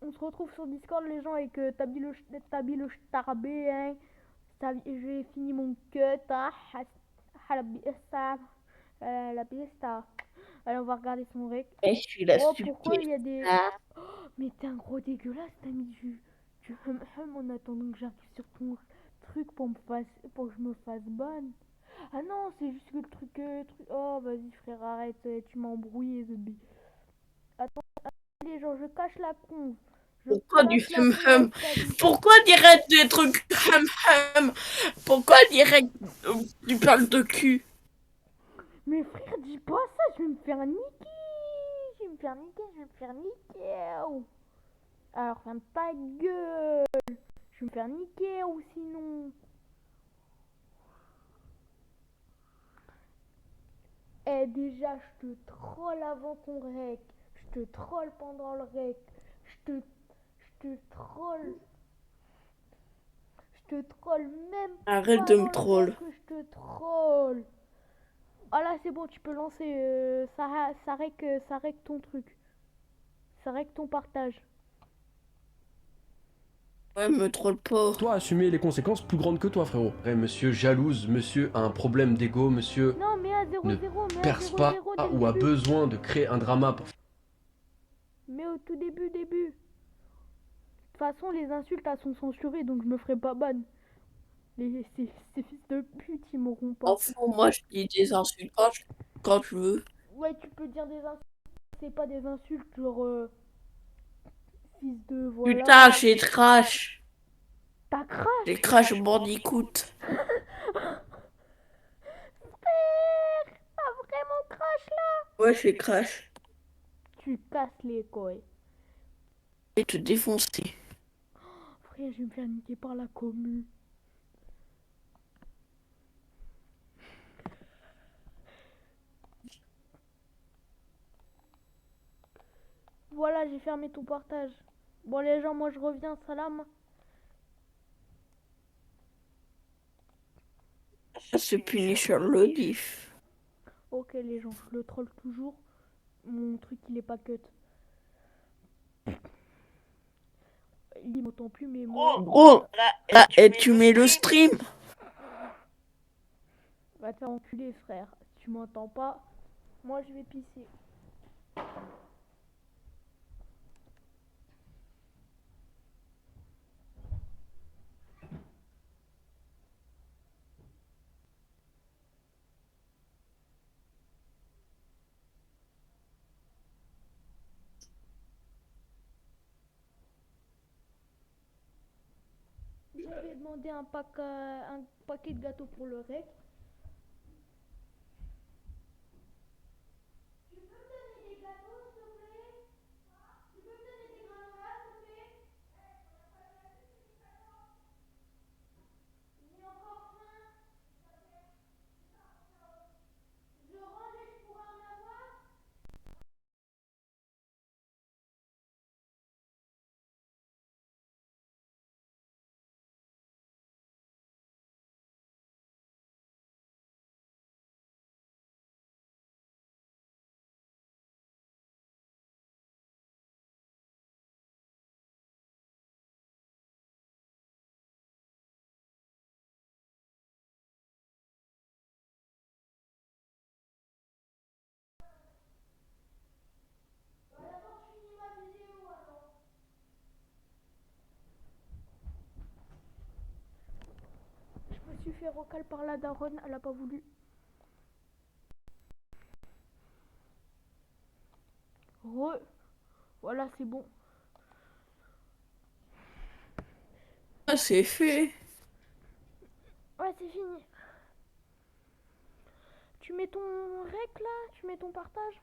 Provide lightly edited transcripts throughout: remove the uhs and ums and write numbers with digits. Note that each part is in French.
On se retrouve sur Discord, les gens, avec Tabi le Starbé, hein. J'ai fini mon cut, hein. La pista. Allez, on va regarder son rec. Et je suis la Oh, super pourquoi il y a des. star. Oh, mais t'es un gros dégueulasse, t'as mis du hum en attendant que j'arrive sur ton truc pour que je me fasse ban. Ah non, c'est juste que le truc. Oh, vas-y, frère, arrête, tu m'embrouilles, Zbi. Attends, les gens, je cache la con. Je Pourquoi du cache la hum con hum? avec Tabi. Pourquoi direct des trucs hum hum? Pourquoi direct tu parles de cul? Mais frère, dis pas ça, je vais me faire niquer. Je vais me faire niquer, je vais me faire niquer. Oh. Alors, ferme ta gueule. Je vais me faire niquer ou sinon. Eh, déjà, je te troll avant ton rec. Je te troll pendant le rec. Je te troll. Je te troll même Arrête pas de me dans le rec troll. que je te troll. Ah là, c'est bon, tu peux lancer. Ça rec ton truc. Ça rec ton partage. Ouais, me troll pas. Toi, assumer les conséquences plus grandes que toi, frérot. Ouais, monsieur jalouse, monsieur a un problème d'ego, monsieur Non, mais à zéro ne zéro, mais à perce zéro pas zéro dès le ou a début. besoin de créer un drama pour... Mais au tout début. De toute façon, les insultes, elles sont censurées, donc je me ferai pas ban. Ces fils de pute, ils m'auront pas. Enfant, moi je dis des insultes quand je veux. Ouais, tu peux dire des insultes, c'est pas des insultes, genre fils de Putain, voilà. j'ai trash. T'as crash. J'ai crash Bandicoot. Frère, t'as vraiment crash là. Ouais, j'ai crash. Tu casses les couilles. Je vais te défoncer. Frère, je vais me faire niquer par la commu. Voilà, j'ai fermé ton partage. Bon, les gens, moi je reviens, salam. Ça se punit sur le diff. Ok, les gens, je le troll toujours. Mon truc, il est pas cut. Il m'entend plus, mais moi. Gros, là, et tu mets le stream. Va te faire enculer, frère. Tu m'entends pas. Moi, je vais pisser. J'avais demandé un paquet de gâteaux pour le rec. Je me suis fait recal par la daronne, elle a pas voulu. Voilà, c'est bon. Ah, c'est fait. Ouais, c'est fini. Tu mets ton rec là. Tu mets ton partage.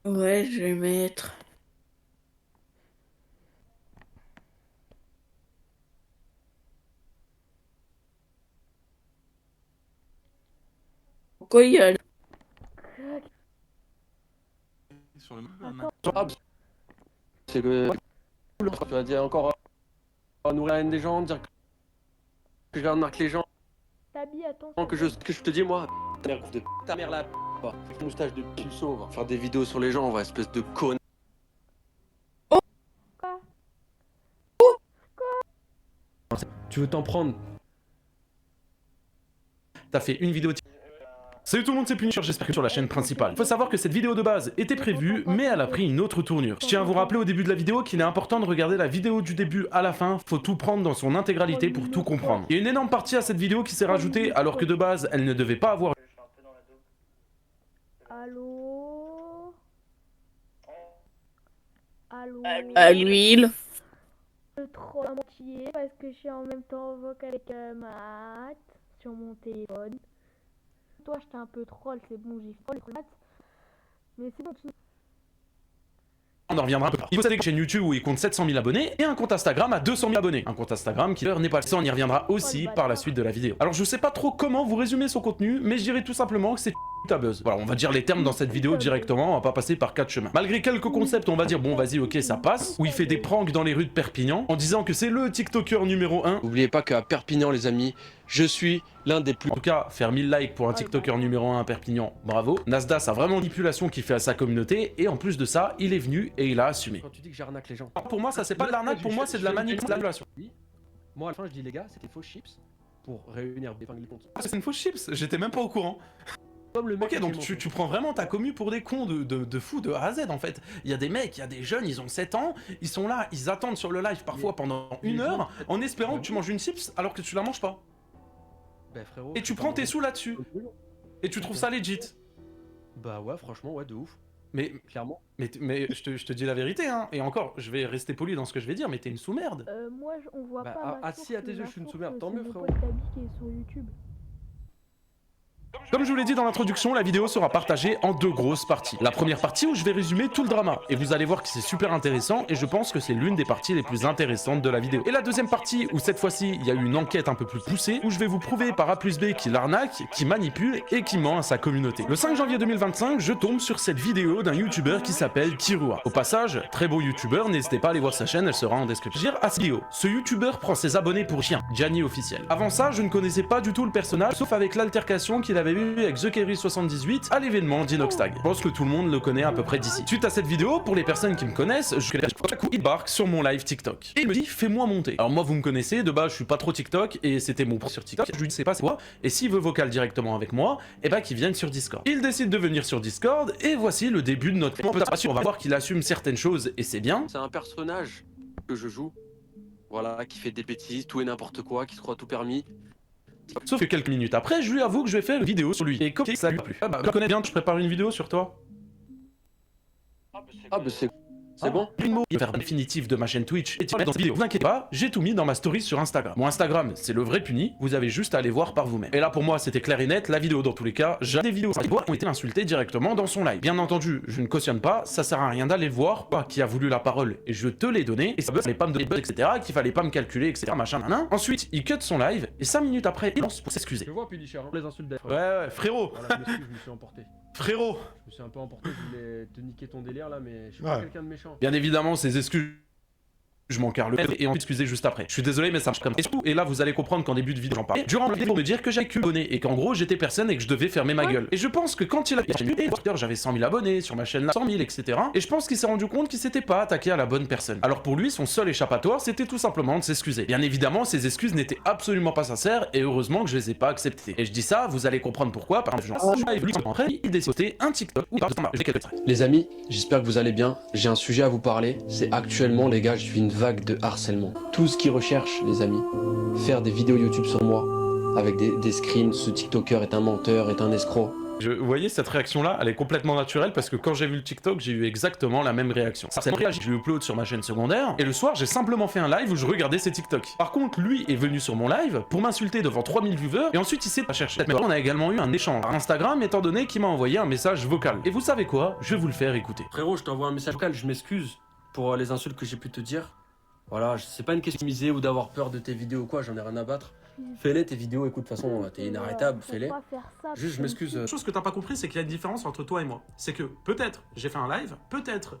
Ouais, je vais mettre. Pourquoi il y a... Sur le Attends. C'est que... Tu vas dire encore nourrir la haine des gens, dire que j'arnaque les gens, Tabi, attends. que je te dis moi, ta mère, de ta mère là, avec moustache de puceau, on va faire des vidéos sur les gens, on va espèce de con. Tu veux t'en prendre. T'as fait une vidéo. Salut tout le monde, c'est Punisher, j'espère que sur la chaîne principale. Faut savoir que cette vidéo de base était prévue, mais elle a pris une autre tournure. Je tiens à vous rappeler au début de la vidéo qu'il est important de regarder la vidéo du début à la fin, faut tout prendre dans son intégralité pour tout comprendre. Il y a une énorme partie à cette vidéo qui s'est rajoutée alors que de base, elle ne devait pas avoir... Allô? Allô? À l'huile. Je troll à moitié parce que je suis en même temps en vocal avec Matt sur mon téléphone. Toi, j'étais un peu troll, c'est bon, j'ai fait le Matt. Mais c'est bon, On en reviendra un peu plus tard. Il faut savoir que j'ai une chaîne YouTube où il compte 700 000 abonnés et un compte Instagram à 200 000 abonnés. Un compte Instagram qui n'est pas... Ça, on y reviendra aussi par la suite de la vidéo. Alors, je sais pas trop comment vous résumer son contenu, mais je dirais tout simplement que c'est ta buzz. Voilà, on va dire les termes dans cette vidéo directement, on va pas passer par 4 chemins. Malgré quelques concepts, on va dire bon vas-y ok ça passe, où il fait des pranks dans les rues de Perpignan, en disant que c'est le TikToker numéro 1. N'oubliez pas qu'à Perpignan, les amis, je suis l'un des plus... En tout cas, faire 1000 likes pour un TikToker numéro 1 à Perpignan, bravo. Nasdas a vraiment une manipulation qu'il fait à sa communauté, et en plus de ça, il est venu et il a assumé. Quand tu dis que j'arnaque les gens... Pour moi, ça c'est pas de l'arnaque, pour moi c'est de la manipulation. Moi, à la fin, je dis les gars, c'était faux chips pour réunir des comptes. Ah, c'est une fausse chips, j'étais même pas au courant. Comme le mec Ok, donc tu prends vraiment ta commu pour des cons de fou de A à Z en fait. Il y a des mecs, il y a des jeunes, ils ont 7 ans, ils sont là, ils attendent sur le live parfois pendant une heure en espérant que tu manges une chips alors que tu la manges pas. Bah frérot... Et tu prends tes sous là-dessus. Et tu trouves ça legit. Bah ouais, franchement, ouais, de ouf. Mais Clairement. mais je te dis la vérité, hein. Et encore, je vais rester poli dans ce que je vais dire, mais t'es une sous-merde. moi, on voit Bah, pas. ah, si, à tes yeux, je suis une sous-merde, tant mieux, frérot. Qui est sur YouTube. Comme je vous l'ai dit dans l'introduction, la vidéo sera partagée en 2 grosses parties. La première partie où je vais résumer tout le drama, et vous allez voir que c'est super intéressant, et je pense que c'est l'une des parties les plus intéressantes de la vidéo. Et la deuxième partie, où cette fois-ci, il y a eu une enquête un peu plus poussée, où je vais vous prouver par A plus B qu'il arnaque, qu'il manipule, et qu'il ment à sa communauté. Le 5 janvier 2025, je tombe sur cette vidéo d'un youtubeur qui s'appelle Kirua. Au passage, très beau youtubeur, n'hésitez pas à aller voir sa chaîne, elle sera en description. Dire à cette vidéo, ce youtubeur prend ses abonnés pour chien, Gianni officiel. Avant ça, je ne connaissais pas du tout le personnage, sauf avec l'altercation qu'il avait eu avec TheKerry78 à l'événement d'Inoxtag. Je pense que tout le monde le connaît à peu près d'ici. Suite à cette vidéo, pour les personnes qui me connaissent, il barque sur mon live TikTok. Et il me dit, fais-moi monter. Alors moi, vous me connaissez, de base, je suis pas trop TikTok, et c'était mon pro sur TikTok. Je lui dis, c'est pas c'est quoi. Et s'il veut vocal directement avec moi, et bah qu'il vienne sur Discord. Il décide de venir sur Discord, et voici le début de notre conversation. On va voir qu'il assume certaines choses, et c'est bien. C'est un personnage que je joue. Voilà, qui fait des bêtises, tout et n'importe quoi, qui se croit tout permis. Sauf que quelques minutes après, je lui avoue que je vais faire une vidéo sur lui. Et comme ça lui a plu. Ah bah, je connais bien, je prépare une vidéo sur toi. Ah bah c'est bon. Une mot, il va faire définitif de ma chaîne Twitch et tu vas dans cette vidéo. Vous inquiétez pas, j'ai tout mis dans ma story sur Instagram. Mon Instagram, c'est le vrai puni, vous avez juste à aller voir par vous-même. Et là pour moi, c'était clair et net, la vidéo dans tous les cas, j'ai des vidéos qui ont été insultées directement dans son live. Bien entendu, je ne cautionne pas, ça sert à rien d'aller voir qui a voulu la parole et je te l'ai donné, et ça fallait pas me donner etc, qu'il fallait pas me calculer, etc, machin, nanan. Ensuite, il cut son live, et 5 minutes après, il lance pour s'excuser. Je vois Punisher, les insultes d'être. Ouais, frérot. Voilà, je me suis emporté. Frérot. Je me suis un peu emporté, je voulais te niquer ton délire là, mais je suis pas quelqu'un de méchant. Bien évidemment, ces excuses, je m'en carre le et on s'excuser juste après. Je suis désolé, mais ça marche comme ça. Et là, vous allez comprendre qu'en début de vidéo, j'en parle. Durant le vidéo, pour me dire que j'avais que abonnés et qu'en gros, j'étais personne et que je devais fermer ma gueule. Et je pense que quand il a j'avais 100 000 abonnés, sur ma chaîne là, 100 000, etc. Et je pense qu'il s'est rendu compte qu'il s'était pas attaqué à la bonne personne. Alors pour lui, son seul échappatoire, c'était tout simplement de s'excuser. Bien évidemment, ces excuses n'étaient absolument pas sincères et heureusement que je les ai pas acceptées. Et je dis ça, vous allez comprendre pourquoi. Par exemple, après, il décide de un TikTok ou Les amis, j'espère que vous allez bien. J'ai un sujet à vous parler. C'est actuellement, les gars, je suis une vague de harcèlement. Tout ce qui recherche, les amis, faire des vidéos YouTube sur moi, avec des screens, ce TikToker est un menteur, est un escroc. Vous voyez, cette réaction-là, elle est complètement naturelle parce que quand j'ai vu le TikTok, j'ai eu exactement la même réaction. Cette réaction, je l'ai upload sur ma chaîne secondaire et le soir, j'ai simplement fait un live où je regardais ses TikTok. Par contre, lui est venu sur mon live pour m'insulter devant 3000 viewers et ensuite il s'est pas cherché. Mais on a également eu un échange par Instagram étant donné qu'il m'a envoyé un message vocal. Et vous savez quoi? Je vais vous le faire écouter. Frérot, je t'envoie un message vocal, je m'excuse pour les insultes que j'ai pu te dire. Voilà, c'est pas une question de miser ou d'avoir peur de tes vidéos ou quoi, j'en ai rien à battre. Fais-les tes vidéos, écoute, de toute façon, t'es inarrêtable, fais-les. Juste, je m'excuse. Une chose que t'as pas compris, c'est qu'il y a une différence entre toi et moi. C'est que peut-être j'ai fait un live, peut-être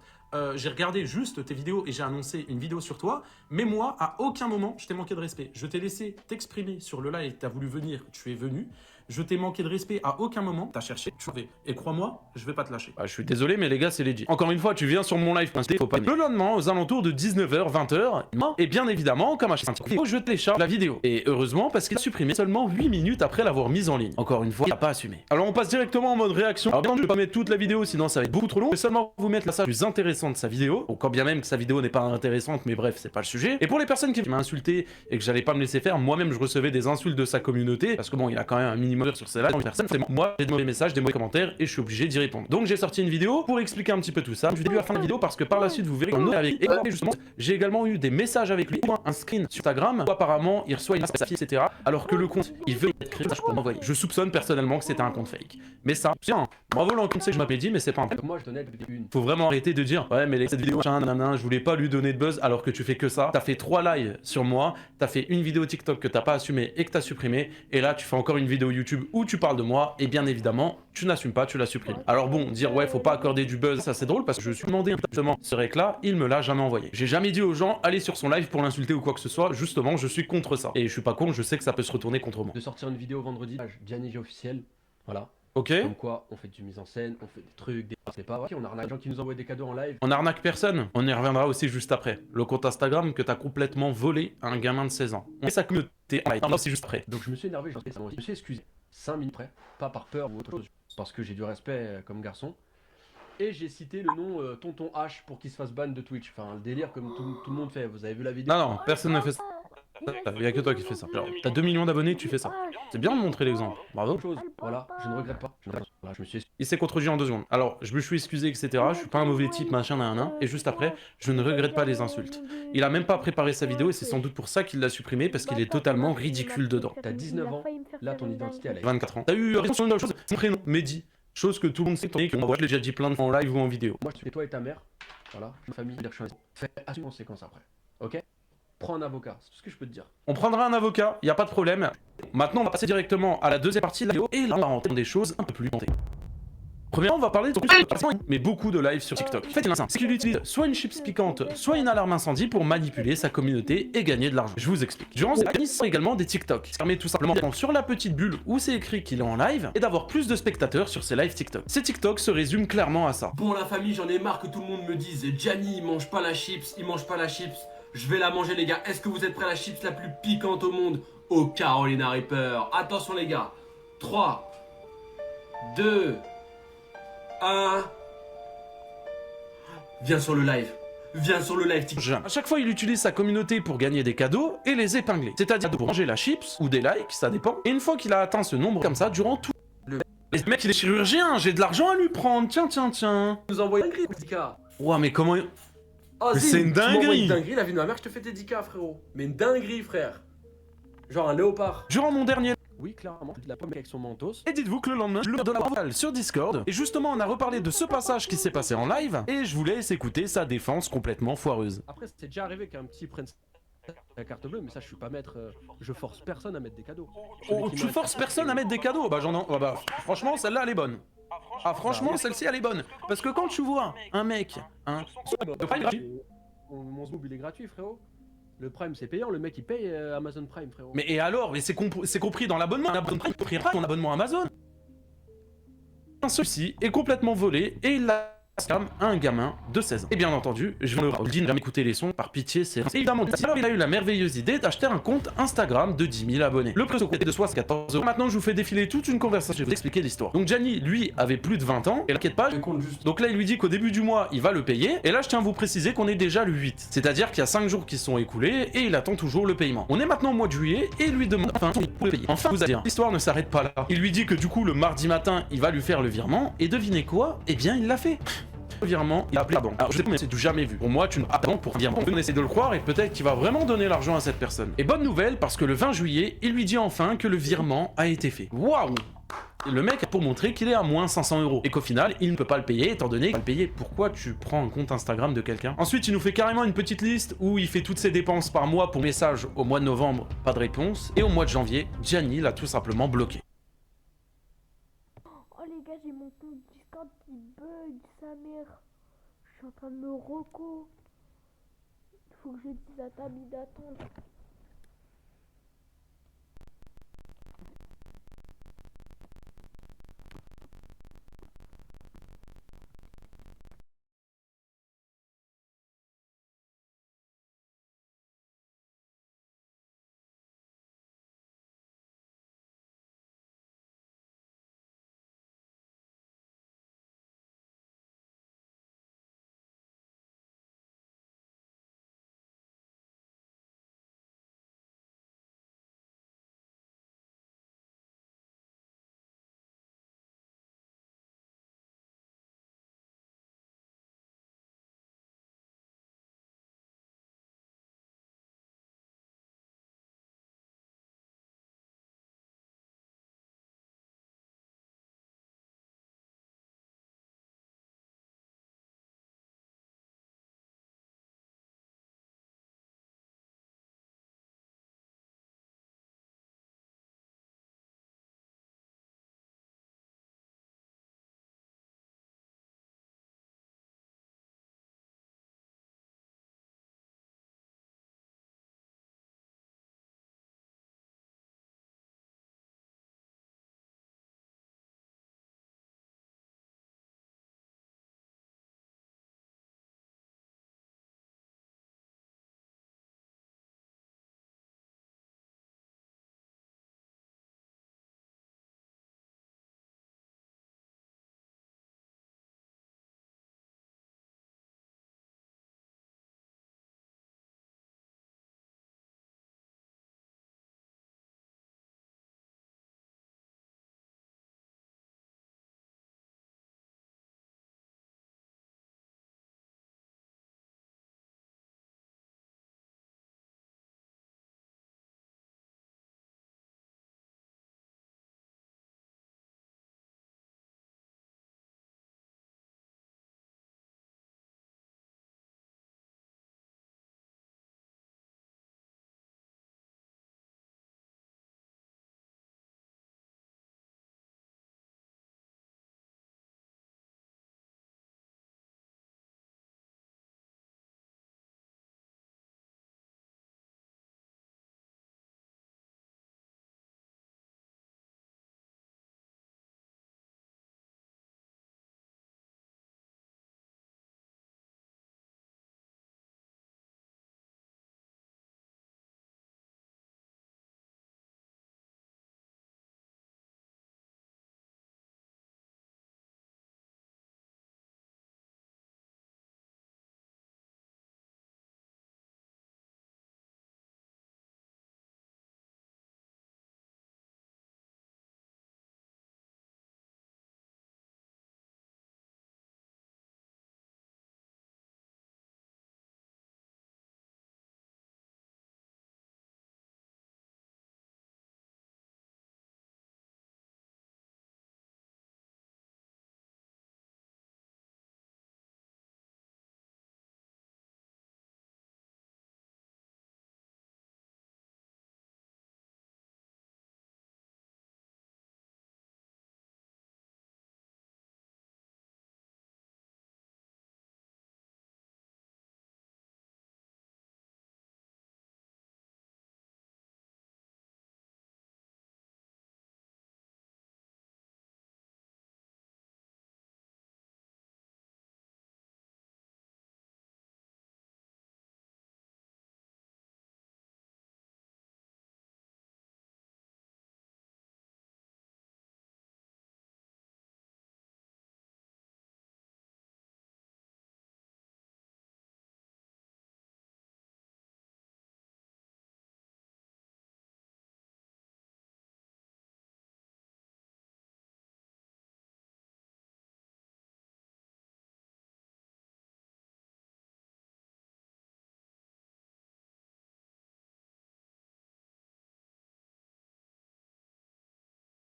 j'ai regardé juste tes vidéos et j'ai annoncé une vidéo sur toi, mais moi, à aucun moment, je t'ai manqué de respect. Je t'ai laissé t'exprimer sur le live, t'as voulu venir, tu es venu. Je t'ai manqué de respect à aucun moment. T'as cherché, tu fais. Et crois-moi, je vais pas te lâcher. Bah, je suis désolé, mais les gars, c'est legit. Encore une fois, tu viens sur mon live, faut pas. Le lendemain, aux alentours de 19h, 20h, et bien évidemment, comme à chaque fois, je télécharge la vidéo. Et heureusement, parce qu'il a supprimé seulement 8 minutes après l'avoir mise en ligne. Encore une fois, il a pas assumé. Alors, on passe directement en mode réaction. Alors, bien entendu, je vais pas mettre toute la vidéo, sinon ça va être beaucoup trop long. Je vais seulement vous mettre la salle plus intéressante de sa vidéo. Bon, quand bien même que sa vidéo n'est pas intéressante, mais bref, c'est pas le sujet. Et pour les personnes qui m'ont insulté et que j'allais pas me laisser faire, moi-même, je recevais des insultes de sa communauté, parce que bon, il a quand même un minimum sur ses lives. Personne, moi, j'ai de mauvais messages, des mauvais commentaires, et je suis obligé d'y répondre. Donc, j'ai sorti une vidéo pour expliquer un petit peu tout ça. Du début à la fin de la vidéo, parce que par la suite, vous verrez qu'on est avec. Et justement, j'ai également eu des messages avec lui, un screen sur Instagram, où apparemment, il reçoit une fille, etc. Alors que le compte, il veut être créé, pour m'envoyer. Je soupçonne personnellement que c'était un compte fake. Mais ça, tiens, bravo l'encontre, c'est que je m'appelais dit, mais c'est pas un peu. Moi, je donnais une. Faut vraiment arrêter de dire, ouais, mais cette vidéo, machin, nanana, je voulais pas lui donner de buzz alors que tu fais que ça. T'as fait 3 lives sur moi, t'as fait une vidéo TikTok que t'as pas assumé et que t'as supprimé, et là, tu fais encore une vidéo YouTube où tu parles de moi, et bien évidemment, tu n'assumes pas, tu la supprimes. Alors bon, dire ouais, faut pas accorder du buzz, ça c'est drôle parce que je suis demandé justement ce rec-là, il me l'a jamais envoyé. J'ai jamais dit aux gens, allez sur son live pour l'insulter ou quoi que ce soit, justement, je suis contre ça. Et je suis pas con, je sais que ça peut se retourner contre moi. De sortir une vidéo vendredi, Gianni officiel, voilà. Ok. Comme quoi, on fait du mise en scène, on fait des trucs, c'est pas. Ok, on arnaque des gens qui nous envoient des cadeaux en live. On arnaque personne, on y reviendra aussi juste après. Le compte Instagram que t'as complètement volé à un gamin de 16 ans. On fait sa communauté en live, non, c'est juste après. Donc je me suis énervé, je me suis excusé. 5 minutes après, pas par peur ou autre chose, parce que j'ai du respect comme garçon. Et j'ai cité le nom Tonton H pour qu'il se fasse ban de Twitch. Enfin, le délire comme tout le monde fait. Vous avez vu la vidéo? Non, non, personne ne fait ça. Il y a que toi qui fais ça. Genre, t'as 2 millions d'abonnés, tu fais ça. C'est bien de montrer l'exemple. Bravo. Autre chose, voilà, je ne regrette pas. Voilà, je me suis excusé. Il s'est contredit en 2 secondes. Alors, je me suis excusé, etc. Je suis pas un mauvais type, machin, nan. Et juste après, je ne regrette pas les insultes. Il a même pas préparé sa vidéo et c'est sans doute pour ça qu'il l'a supprimé parce qu'il est totalement ridicule dedans. T'as 19 ans, là ton identité elle est. 24 ans. T'as eu raison sur une chose, son prénom, Mehdi. Chose que tout le monde sait, que moi je l'ai déjà dit plein de fois en live ou en vidéo. Moi je suis toi et ta mère, voilà, ma famille, dire que je suis un. Fais assumer les conséquences après, ok? Prends un avocat, c'est tout ce que je peux te dire. On prendra un avocat, y a pas de problème. Maintenant on va passer directement à la deuxième partie de la vidéo et là on va rentrer dans des choses un peu plus montées. Premièrement, on va parler de son mais beaucoup de lives sur TikTok. En fait, il c'est qu'il utilise soit une chips piquante, soit une alarme incendie pour manipuler sa communauté et gagner de l'argent. Je vous explique. Durant ces lives, il sort également des TikTok. Ça permet tout simplement d'être sur la petite bulle où c'est écrit qu'il est en live et d'avoir plus de spectateurs sur ses lives TikTok. Ces TikTok se résument clairement à ça. Bon la famille, j'en ai marre que tout le monde me dise Gianni il mange pas la chips, il mange pas la chips. Je vais la manger les gars. Est-ce que vous êtes prêts à la chips la plus piquante au monde? Au Carolina Reaper. Attention les gars. 3, 2, 1. Viens sur le live. Viens sur le live TikTok. À chaque fois, il utilise sa communauté pour gagner des cadeaux et les épingler. C'est-à-dire pour manger la chips ou des likes, ça dépend. Et une fois qu'il a atteint ce nombre comme ça, durant tout le mec, il est chirurgien, j'ai de l'argent à lui prendre. Tiens. Nous envoie une dinguerie, Dika. Ouah, mais comment... Oh, Mais si, c'est une tu m'envoies dinguerie. une dinguerie, la vie de ma mère, je te fais tes 10K, frérot. Mais une dinguerie, frère. Genre un léopard. Durant mon dernier... Oui, clairement, de la pomme avec son mentos. Et dites-vous que le lendemain, je lui donne la vocal sur Discord. Et justement, on a reparlé de ce passage qui s'est passé en live. Et je vous laisse écouter sa défense complètement foireuse. Après, c'est déjà arrivé qu'un petit prenne la carte bleue, mais ça, je suis pas maître. Je force personne à mettre des cadeaux. Oh, tu forces personne à mettre des cadeaux? Bah, franchement, celle-là, elle est bonne. Ah, franchement, celle-ci, elle est bonne. Parce que quand tu vois un mec, Mon Zoob, il est gratuit, frérot. Le Prime, c'est payant. Le mec, il paye Amazon Prime, frérot. Mais et alors? Mais c'est compris dans l'abonnement. Amazon Prime, tu paieras ton abonnement Amazon. Ceci est complètement volé et il l'a scam à un gamin de 16 ans. Et bien entendu, je viens de dire, jamais écouter les sons, par pitié, c'est évidemment. Alors il a eu la merveilleuse idée d'acheter un compte Instagram de 10 000 abonnés. Le prix était de 74 €. Maintenant, je vous fais défiler toute une conversation, je vais vous expliquer l'histoire. Donc Gianni, lui, avait plus de 20 ans, et t'inquiète pas, donc là, il lui dit qu'au début du mois, il va le payer, et là, je tiens à vous préciser qu'on est déjà le 8. C'est-à-dire qu'il y a 5 jours qui se sont écoulés, et il attend toujours le paiement. On est maintenant au mois de juillet, et il lui demande enfin pour le payer. Enfin, vous allez dire, l'histoire ne s'arrête pas là. Il lui dit que du coup, le mardi matin, il va lui faire le virement, et devinez quoi? Eh bien, il l'a fait. Virement, il a appelé la banque. Alors je sais pas, mais c'est du jamais vu. Pour moi, tu ne pas banque pour un virement. On essaie de le croire et peut-être qu'il va vraiment donner l'argent à cette personne. Et bonne nouvelle, parce que le 20 juillet, il lui dit enfin que le virement a été fait. Waouh! Le mec a pour montrer qu'il est à moins 500 € et qu'au final, il ne peut pas le payer étant donné qu'il va le payer. Pourquoi tu prends un compte Instagram de quelqu'un? Ensuite, il nous fait carrément une petite liste où il fait toutes ses dépenses par mois pour message au mois de novembre, pas de réponse. Et au mois de janvier, Gianni l'a tout simplement bloqué. Oh les gars, j'ai mon compte Discord qui bug, sa mère. Je suis en train de me reco. Faut que je dise à Tabi d'attendre.